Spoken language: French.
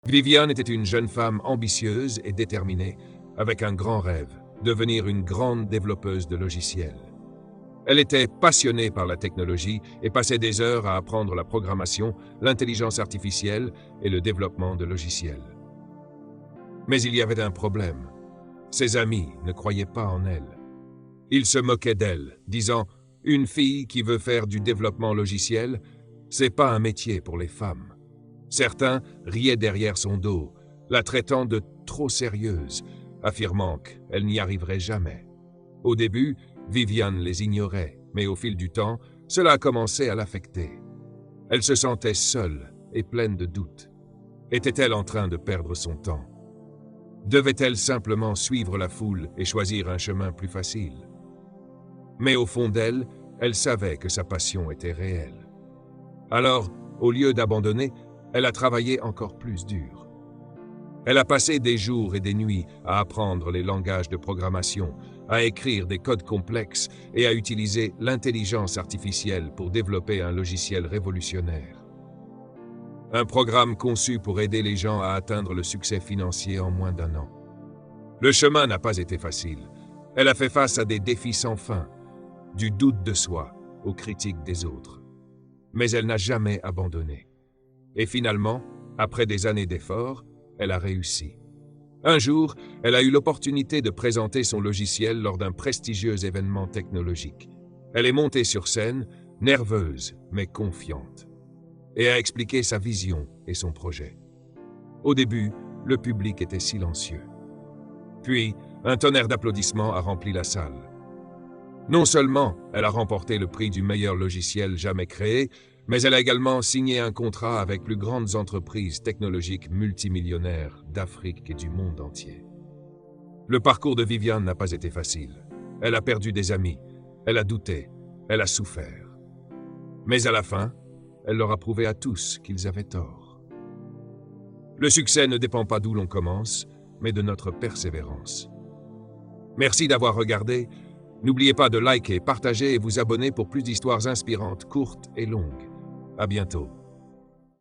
Viviane était une jeune femme ambitieuse et déterminée, avec un grand rêve, devenir une grande développeuse de logiciels. Elle était passionnée par la technologie et passait des heures à apprendre la programmation, l'intelligence artificielle et le développement de logiciels. Mais il y avait un problème. Ses amis ne croyaient pas en elle. Ils se moquaient d'elle, disant « Une fille qui veut faire du développement logiciel, c'est pas un métier pour les femmes ». Certains riaient derrière son dos, la traitant de trop sérieuse, affirmant qu'elle n'y arriverait jamais. Au début, Viviane les ignorait, mais au fil du temps, cela a commencé à l'affecter. Elle se sentait seule et pleine de doutes. Était-elle en train de perdre son temps? Devait-elle simplement suivre la foule et choisir un chemin plus facile? Mais au fond d'elle, elle savait que sa passion était réelle. Alors, au lieu d'abandonner, elle a travaillé encore plus dur. Elle a passé des jours et des nuits à apprendre les langages de programmation, à écrire des codes complexes et à utiliser l'intelligence artificielle pour développer un logiciel révolutionnaire. Un programme conçu pour aider les gens à atteindre le succès financier en moins d'1 an. Le chemin n'a pas été facile. Elle a fait face à des défis sans fin, du doute de soi aux critiques des autres. Mais elle n'a jamais abandonné. Et finalement, après des années d'efforts, elle a réussi. Un jour, elle a eu l'opportunité de présenter son logiciel lors d'un prestigieux événement technologique. Elle est montée sur scène, nerveuse mais confiante, et a expliqué sa vision et son projet. Au début, le public était silencieux. Puis, un tonnerre d'applaudissements a rempli la salle. Non seulement elle a remporté le prix du meilleur logiciel jamais créé, mais elle a également signé un contrat avec plus grandes entreprises technologiques multimillionnaires d'Afrique et du monde entier. Le parcours de Viviane n'a pas été facile. Elle a perdu des amis, elle a douté, elle a souffert. Mais à la fin, elle leur a prouvé à tous qu'ils avaient tort. Le succès ne dépend pas d'où l'on commence, mais de notre persévérance. Merci d'avoir regardé. N'oubliez pas de liker, partager et vous abonner pour plus d'histoires inspirantes, courtes et longues. À bientôt.